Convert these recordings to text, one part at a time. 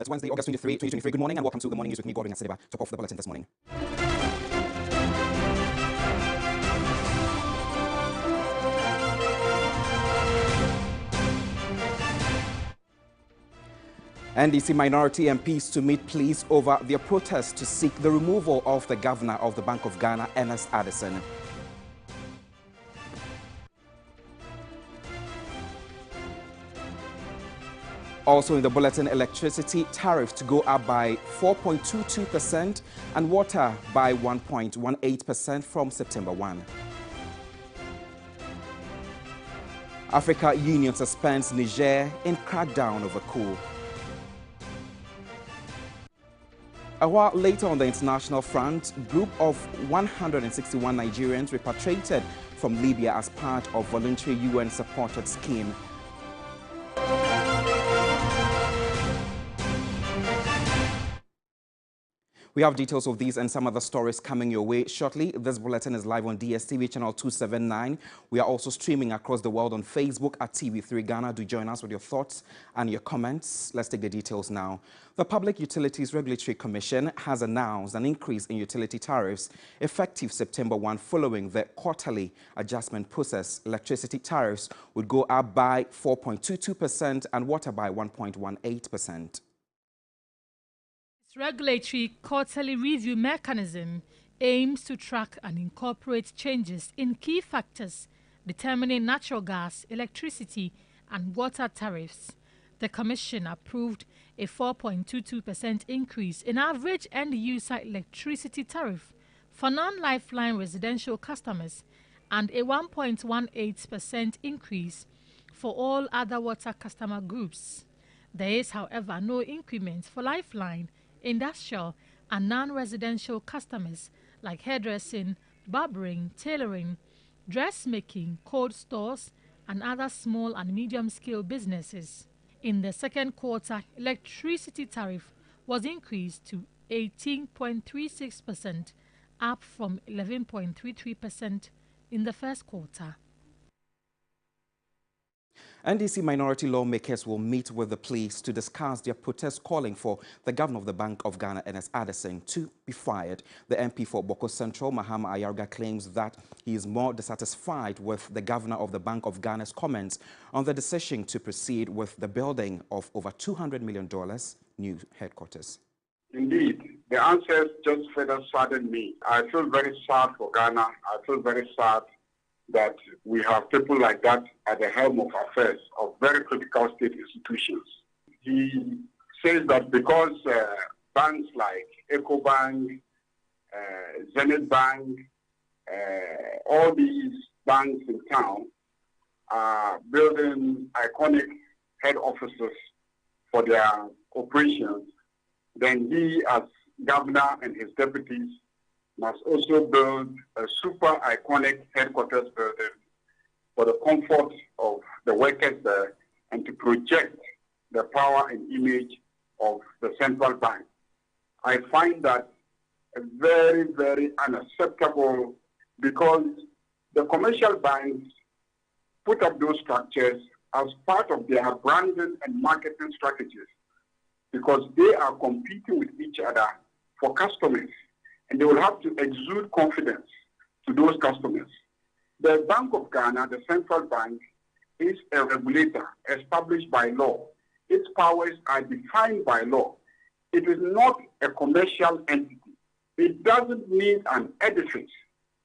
It's Wednesday, August 23, 2023. Good morning and welcome to the Morning News with me, Gordon Asidiba. Top of the bulletin this morning. NDC minority MPs to meet pleas over their protest to seek the removal of the governor of the Bank of Ghana, Ernest Addison. Also in the bulletin, electricity tariff to go up by 4.22% and water by 1.18% from September 1. Africa Union suspends Niger in crackdown over coup. A while later on the international front, a group of 161 Nigerians repatriated from Libya as part of voluntary UN-supported scheme. We have details of these and some other stories coming your way shortly. This bulletin is live on DSTV channel 279. We are also streaming across the world on Facebook at TV3 Ghana. Do join us with your thoughts and your comments. Let's take the details now. The Public Utilities Regulatory Commission has announced an increase in utility tariffs effective September 1 following the quarterly adjustment process. Electricity tariffs would go up by 4.22% and water by 1.18%. Regulatory quarterly review mechanism aims to track and incorporate changes in key factors determining natural gas, electricity and water tariffs. The Commission approved a 4.22% increase in average end-user electricity tariff for non-lifeline residential customers and a 1.18% increase for all other water customer groups. There is, however, no increment for lifeline, industrial and non-residential customers like hairdressing, barbering, tailoring, dressmaking, cold stores and other small and medium-scale businesses. In the second quarter, electricity tariff was increased to 18.36%, up from 11.33% in the first quarter. NDC minority lawmakers will meet with the police to discuss their protest calling for the governor of the Bank of Ghana, Ernest Addison, to be fired. The MP for Boko Central, Mahama Ayarga, claims that he is more dissatisfied with the governor of the Bank of Ghana's comments on the decision to proceed with the building of over $200 million new headquarters. Indeed, the answers just further sadden me. I feel very sad for Ghana. I feel very sad that we have people like that at the helm of affairs of very critical state institutions. He says that because banks like EcoBank, Zenith Bank, all these banks in town are building iconic head offices for their operations, then he as governor and his deputies must also build a super iconic headquarters building for the comfort of the workers there and to project the power and image of the central bank. I find that very, very unacceptable because the commercial banks put up those structures as part of their branding and marketing strategies because they are competing with each other for customers. And they will have to exude confidence to those customers. The Bank of Ghana, the central bank, is a regulator established by law. Its powers are defined by law. It is not a commercial entity. It doesn't need an edifice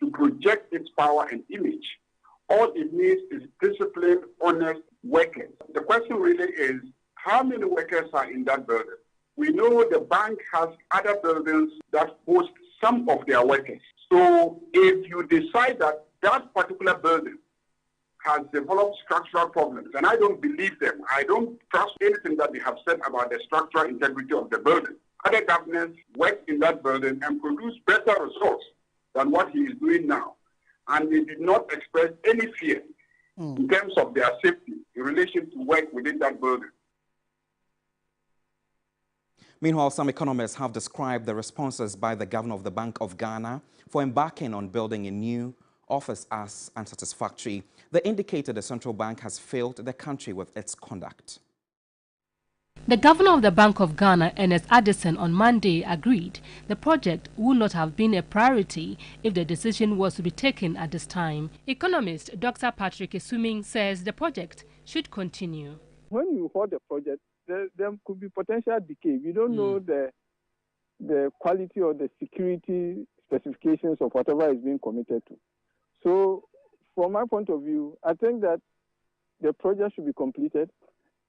to project its power and image. All it needs is disciplined, honest workers. The question really is, how many workers are in that building? We know the bank has other buildings that host some of their workers. So if you decide that that particular building has developed structural problems, and I don't believe them, I don't trust anything that they have said about the structural integrity of the building. Other governors worked in that building and produced better results than what he is doing now. And they did not express any fear in terms of their safety in relation to work within that building. Meanwhile, some economists have described the responses by the governor of the Bank of Ghana for embarking on building a new office as unsatisfactory. They indicated the central bank has failed the country with its conduct. The governor of the Bank of Ghana, Ernest Addison, on Monday agreed the project would not have been a priority if the decision was to be taken at this time. Economist Dr. Patrick Esuming says the project should continue. When you hold the project, there could be potential decay. We don't know the quality or the security specifications of whatever is being committed to. So, from my point of view, I think that the project should be completed.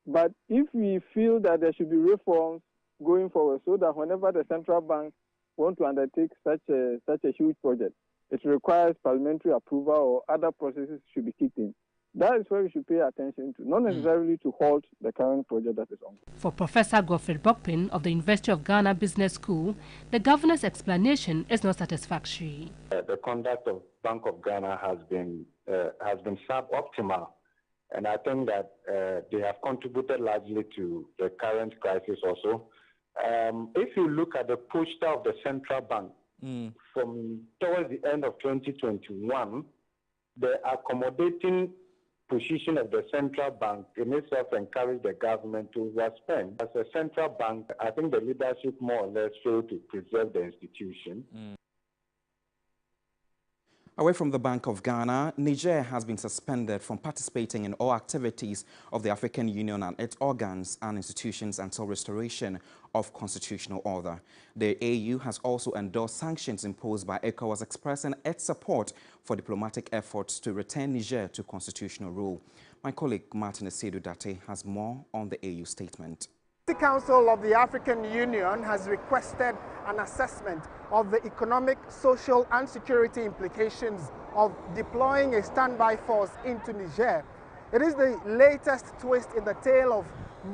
But if we feel that there should be reforms going forward, so that whenever the central bank wants to undertake such a huge project, it requires parliamentary approval or other processes should be kicked in. That is where we should pay attention to, not necessarily to halt the current project that is on. For Professor Godfred Bokpin of the University of Ghana Business School, the governor's explanation is not satisfactory. The conduct of Bank of Ghana has been suboptimal. And I think that they have contributed largely to the current crisis also. If you look at the posture of the central bank from towards the end of 2021, the accommodating position of the central bank in itself encouraged the government to overspend. As a central bank, I think the leadership more or less failed to preserve the institution. Away from the Bank of Ghana, Niger has been suspended from participating in all activities of the African Union and its organs and institutions until restoration of constitutional order. The AU has also endorsed sanctions imposed by ECOWAS, expressing its support for diplomatic efforts to return Niger to constitutional rule. My colleague Martin Esedu Date has more on the AU statement. The Council of the African Union has requested an assessment of the economic, social and security implications of deploying a standby force into Niger. It is the latest twist in the tale of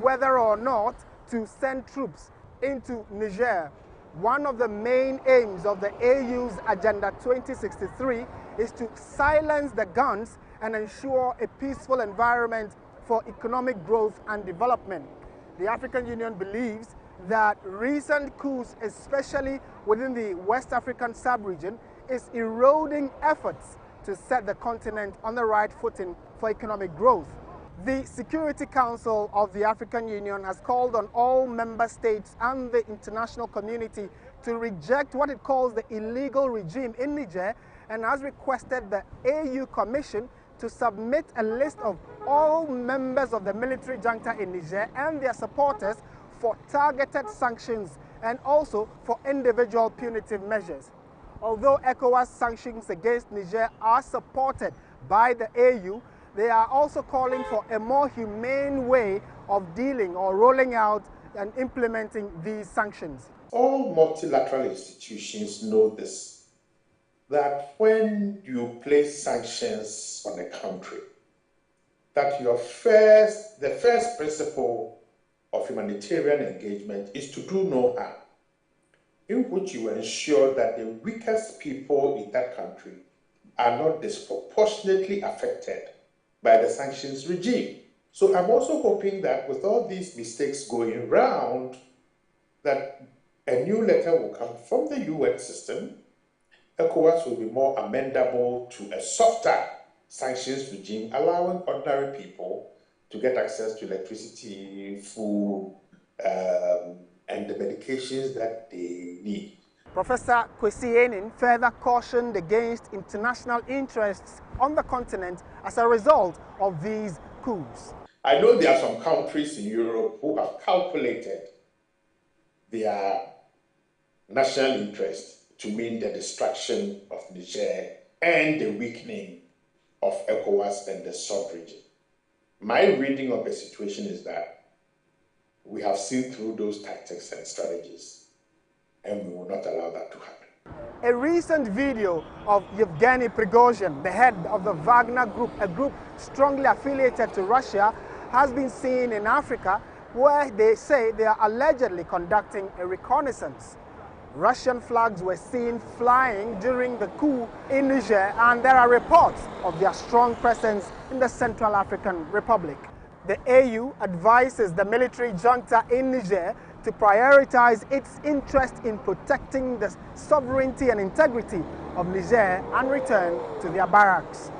whether or not to send troops into Niger. One of the main aims of the AU's Agenda 2063 is to silence the guns and ensure a peaceful environment for economic growth and development. The African Union believes that recent coups, especially within the West African sub-region, is eroding efforts to set the continent on the right footing for economic growth. The Security Council of the African Union has called on all member states and the international community to reject what it calls the illegal regime in Niger and has requested the AU Commission to submit a list of all members of the military junta in Niger and their supporters for targeted sanctions and also for individual punitive measures. Although ECOWAS sanctions against Niger are supported by the AU, they are also calling for a more humane way of dealing or rolling out and implementing these sanctions. All multilateral institutions know this, that when you place sanctions on a country, that the first principle of humanitarian engagement is to do no harm, in which you ensure that the weakest people in that country are not disproportionately affected by the sanctions regime. So I'm also hoping that with all these mistakes going round, that a new letter will come from the UN system. ECOWAS will be more amendable to a softer sanctions regime, allowing ordinary people to get access to electricity, food, and the medications that they need. Professor Kwesi Enin further cautioned against international interests on the continent as a result of these coups. I know there are some countries in Europe who have calculated their national interest to mean the destruction of Niger and the weakening of ECOWAS and the sub-region. My reading of the situation is that we have seen through those tactics and strategies, and we will not allow that to happen. A recent video of Yevgeny Prigozhin, the head of the Wagner Group, a group strongly affiliated to Russia, has been seen in Africa, where they say they are allegedly conducting a reconnaissance. Russian flags were seen flying during the coup in Niger, and there are reports of their strong presence in the Central African Republic. The AU advises the military junta in Niger to prioritize its interest in protecting the sovereignty and integrity of Niger and return to their barracks.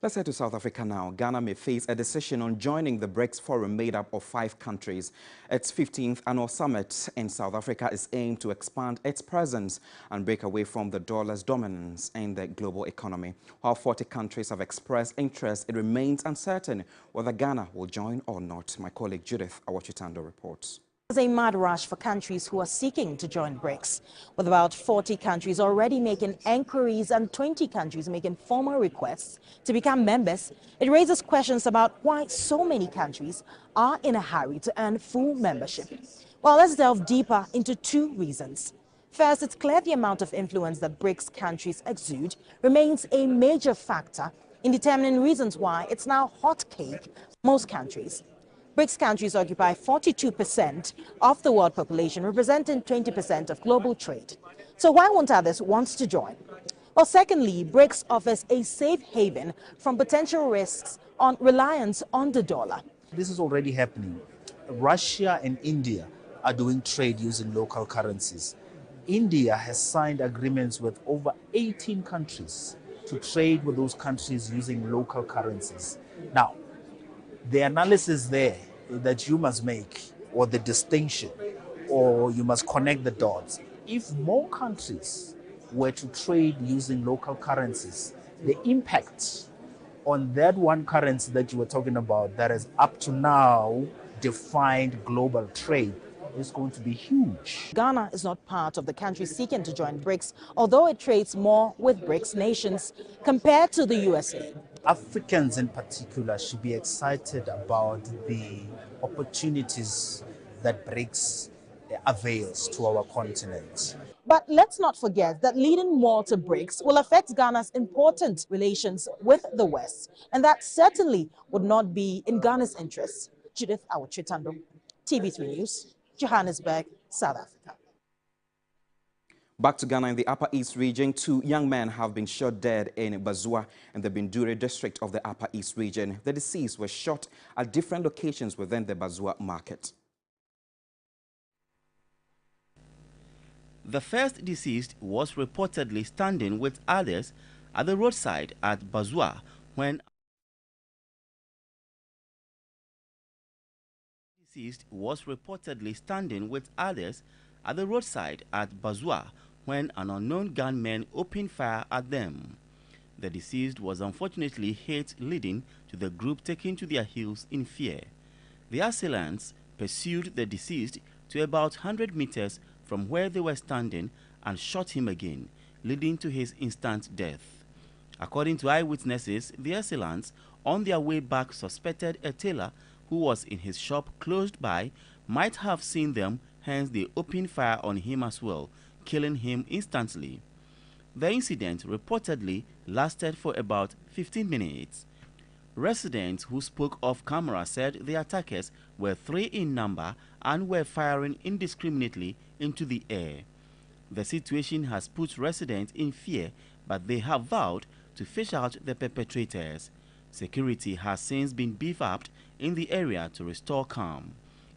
Let's head to South Africa now. Ghana may face a decision on joining the BRICS forum made up of 5 countries. Its 15th annual summit in South Africa is aimed to expand its presence and break away from the dollar's dominance in the global economy. While 40 countries have expressed interest, it remains uncertain whether Ghana will join or not. My colleague Judith Awachitando reports. There's a mad rush for countries who are seeking to join BRICS, with about 40 countries already making enquiries and 20 countries making formal requests to become members. It raises questions about why so many countries are in a hurry to earn full membership. Well, let's delve deeper into 2 reasons. First, it's clear the amount of influence that BRICS countries exude remains a major factor in determining reasons why it's now hot cake for most countries. BRICS countries occupy 42% of the world population, representing 20% of global trade. So why won't others want to join? Well, secondly, BRICS offers a safe haven from potential risks on reliance on the dollar. This is already happening. Russia and India are doing trade using local currencies. India has signed agreements with over 18 countries to trade with those countries using local currencies. Now, the analysis there that you must make, or the distinction, or you must connect the dots. If more countries were to trade using local currencies, the impact on that one currency that you were talking about that is up to now defined global trade is going to be huge. Ghana is not part of the countries seeking to join BRICS, although it trades more with BRICS nations compared to the USA. Africans in particular should be excited about the opportunities that BRICS avails to our continent. But let's not forget that leading more to BRICS will affect Ghana's important relations with the West, and that certainly would not be in Ghana's interests. Judith Awachitando, TV3 News, Johannesburg, South Africa. Back to Ghana. In the Upper East region, 2 young men have been shot dead in Bazua in the Bindure district of the Upper East region. The deceased were shot at different locations within the Bazua market. The first deceased was reportedly standing with others at the roadside at Bazua when an unknown gunman opened fire at them. The deceased was unfortunately hit, leading to the group taking to their heels in fear. The assailants pursued the deceased to about 100 meters from where they were standing and shot him again, leading to his instant death. According to eyewitnesses, the assailants, on their way back, suspected a tailor who was in his shop close by might have seen them, hence they opened fire on him as well, killing him instantly. The incident reportedly lasted for about 15 minutes. Residents who spoke off camera said the attackers were 3 in number and were firing indiscriminately into the air. The situation has put residents in fear, but they have vowed to fish out the perpetrators. Security has since been beefed up in the area to restore calm.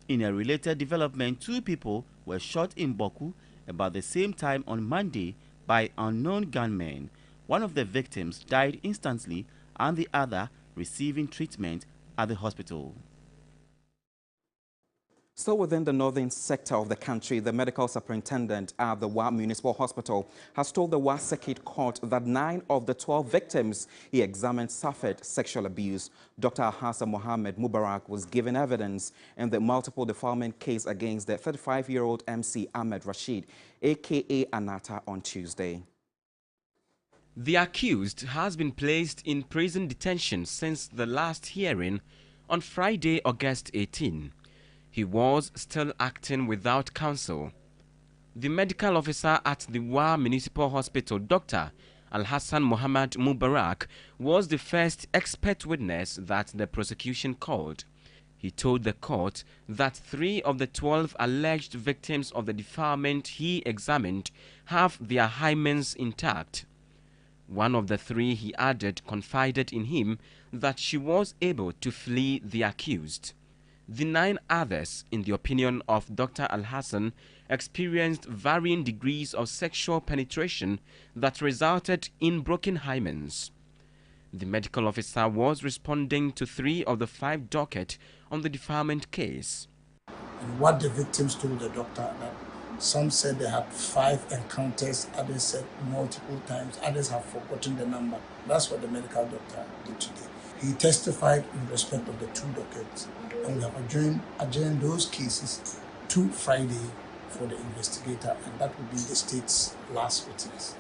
In a related development, 2 people were shot in Boku about the same time on Monday by unknown gunmen. One of the victims died instantly and the other receiving treatment at the hospital. Still within the northern sector of the country, the medical superintendent at the Wa Municipal Hospital has told the Wa Circuit Court that 9 of the 12 victims he examined suffered sexual abuse. Dr. Hassan Mohammed Mubarak was given evidence in the multiple defilement case against the 35-year-old MC Ahmed Rashid, a.k.a. Anata, on Tuesday. The accused has been placed in prison detention since the last hearing on Friday, August 18. He was still acting without counsel. The medical officer at the Wa Municipal Hospital, Dr. Al-Hassan Muhammad Mubarak, was the first expert witness that the prosecution called. He told the court that 3 of the 12 alleged victims of the defilement he examined have their hymens intact. One of the 3, he added, confided in him that she was able to flee the accused. The 9 others, in the opinion of Dr. Al-Hassan, experienced varying degrees of sexual penetration that resulted in broken hymens. The medical officer was responding to 3 of the 5 docket on the defilement case. And what the victims told the doctor, that some said they had 5 encounters, others said multiple times, others have forgotten the number. That's what the medical doctor did today. He testified in respect of the 2 dockets, and we have adjourned those cases to Friday for the investigator, and that will be the state's last witness.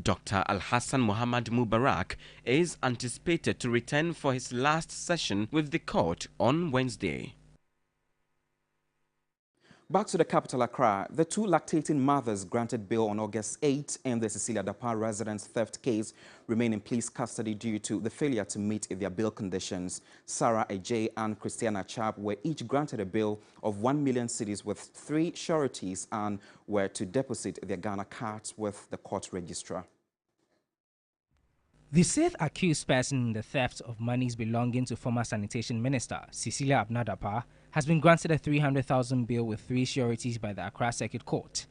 Dr. Al-Hassan Muhammad Mubarak is anticipated to return for his last session with the court on Wednesday. Back to the capital, Accra. The 2 lactating mothers granted bail on August 8 in the Cecilia Dapar residence theft case remain in police custody due to the failure to meet their bail conditions. Sarah Ejay and Christiana Chap were each granted a bail of 1 million cedis with 3 sureties and were to deposit their Ghana cards with the court registrar. The 6th accused person in the theft of monies belonging to former Sanitation Minister Cecilia Abnadapa has been granted a 300,000 bail with 3 sureties by the Accra Circuit Court.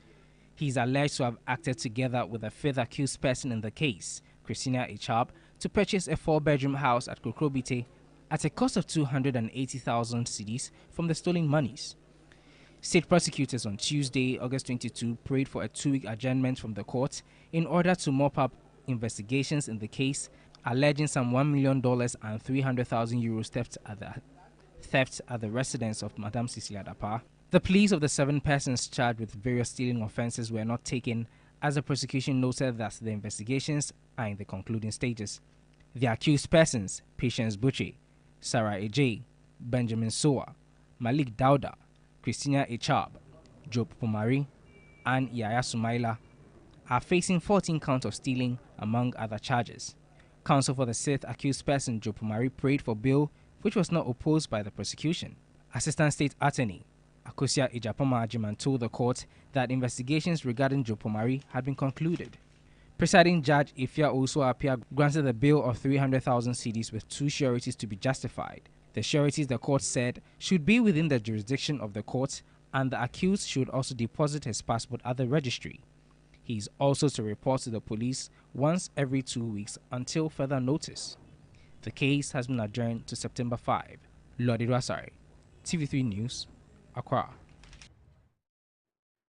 He is alleged to have acted together with a 5th accused person in the case, Christina Echab, to purchase a 4-bedroom house at Kokrobite at a cost of 280,000 cedis from the stolen monies. State prosecutors on Tuesday, August 22, prayed for a 2-week adjournment from the court in order to mop up investigations in the case, alleging some $1 million and 300,000 euros theft at the residence of Madame Cecilia Dapar. The pleas of the 7 persons charged with various stealing offences were not taken, as the prosecution noted that the investigations are in the concluding stages. The accused persons, Patience Buche, Sarah Ejay, Benjamin Soa, Malik Dauda, Christina Echab, Job Pomari, and Yaya Sumaila, are facing 14 counts of stealing, among other charges. Counsel for the 6th accused person, Job Pomari, prayed for bail, which was not opposed by the prosecution. Assistant State Attorney Akosia Ejapoma Ajiman told the court that investigations regarding Job Pomari had been concluded. Presiding Judge Ifya also granted the bail of 300,000 cedis with 2 sureties to be justified. The sureties, the court said, should be within the jurisdiction of the court, and the accused should also deposit his passport at the registry. He is also to report to the police once every 2 weeks until further notice. The case has been adjourned to September 5. Lodi Rasari, TV3 News, Accra.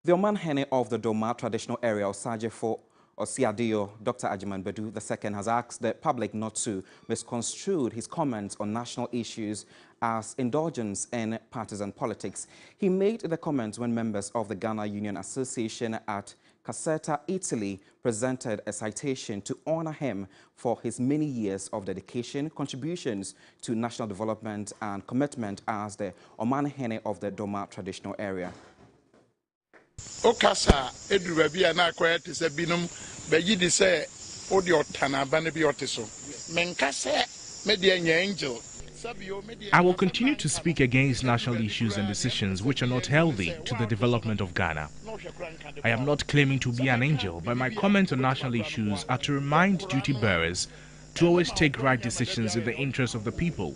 The Oman Hene of the Doma traditional area of Sajefo Osiadio, Dr. Ajiman Bedu II, has asked the public not to misconstrue his comments on national issues as indulgence in partisan politics. He made the comments when members of the Ghana Union Association at Caserta, Italy, presented a citation to honor him for his many years of dedication, contributions to national development and commitment as the Oman Hene of the Doma traditional area. Okasa edrubabi ana kwete se binum beyi di se odi otana ba ne bi oteso menka se me de anya angel. I will continue to speak against national issues and decisions which are not healthy to the development of Ghana. I am not claiming to be an angel, but my comments on national issues are to remind duty bearers to always take right decisions in the interest of the people.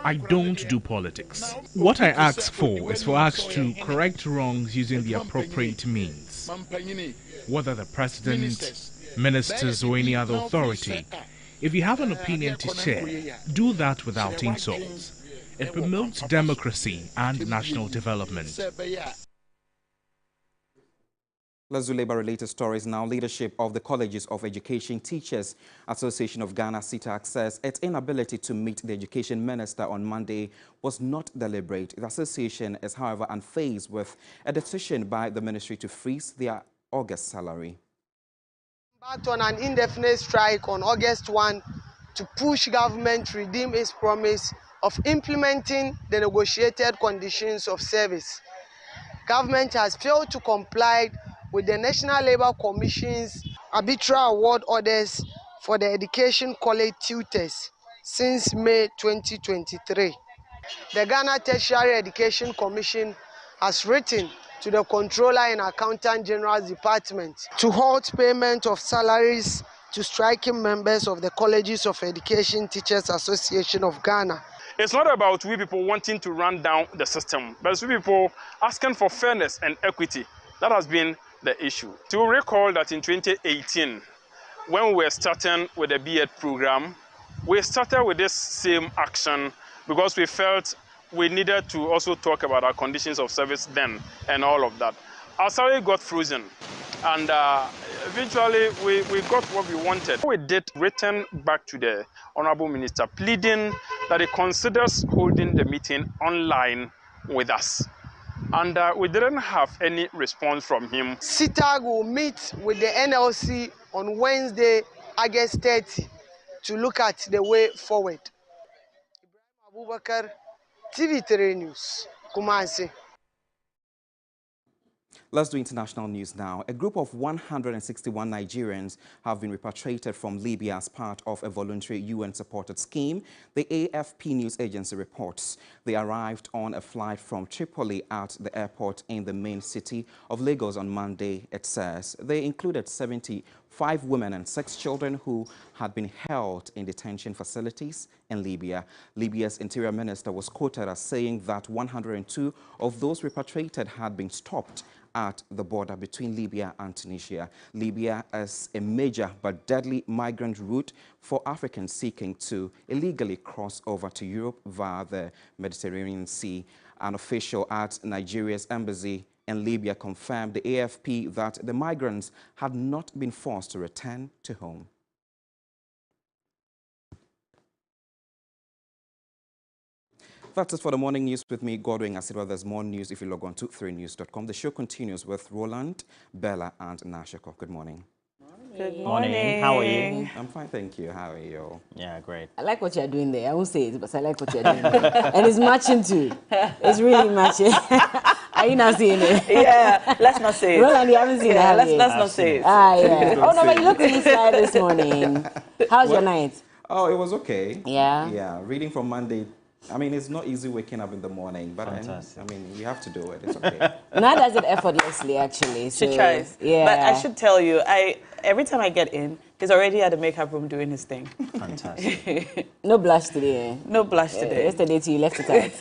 I don't do politics. What I ask for is for us to correct wrongs using the appropriate means. Whether the president, ministers, or any other authority, if you have an opinion to share, do that without insults. It promotes democracy and national development. Let's do labor-related stories now. Leadership of the Colleges of Education Teachers Association of Ghana, CETAC, says its inability to meet the education minister on Monday was not deliberate. The association is, however, unfazed with a decision by the ministry to freeze their August salary. Embarked on an indefinite strike on August 1 to push government to redeem its promise of implementing the negotiated conditions of service. Government has failed to comply with the National Labour Commission's arbitral award orders for the Education College tutors since May 2023. The Ghana Tertiary Education Commission has written to the Controller and Accountant General's Department to halt payment of salaries to striking members of the Colleges of Education Teachers Association of Ghana. It's not about we people wanting to run down the system, but it's we people asking for fairness and equity. That has been the issue. To recall that in 2018, when we were starting with the B.Ed program, We started with this same action because we felt we needed to also talk about our conditions of service then and all of that. Our salary got frozen, and eventually we got what we wanted. We did written back to the Honorable Minister pleading that he considers holding the meeting online with us. And we didn't have any response from him. CITAG will meet with the NLC on Wednesday, August 30, to look at the way forward. Abubakar, TV3 News, Kumasi. Let's do international news now. A group of 161 Nigerians have been repatriated from Libya as part of a voluntary UN-supported scheme, the AFP news agency reports. They arrived on a flight from Tripoli at the airport in the main city of Lagos on Monday, it says. They included 75 women and 6 children who had been held in detention facilities in Libya. Libya's interior minister was quoted as saying that 102 of those repatriated had been stopped at the border between Libya and Tunisia. Libya is a major but deadly migrant route for Africans seeking to illegally cross over to Europe via the Mediterranean Sea. An official at Nigeria's embassy in Libya confirmed the AFP that the migrants had not been forced to return to home. That's it for the morning news with me, Godwin Asidwa. There's more news if you log on to 3news.com. The show continues with Roland, Bella, and Nashiko. Good morning. Good morning. How are you? I'm fine, thank you. How are you? Yeah, great. I like what you're doing there. I won't say it, but I like what you're doing there. And it's matching too. It's really matching. Are you not seeing it? Yeah, let's not say it. Roland, you haven't seen it. Let's not say it. Ah, yeah. Oh, no, but you look really sly this morning. How's your night? Oh, it was okay. Yeah? Yeah, reading from Monday. I mean, it's not easy waking up in the morning, but I mean, you have to do it. It's okay. Now does it effortlessly, actually. So, she tries. Yeah. But I should tell you, every time I get in, he's already at the makeup room doing his thing. Fantastic. No blush today. No blush today. Yesterday, you left it out.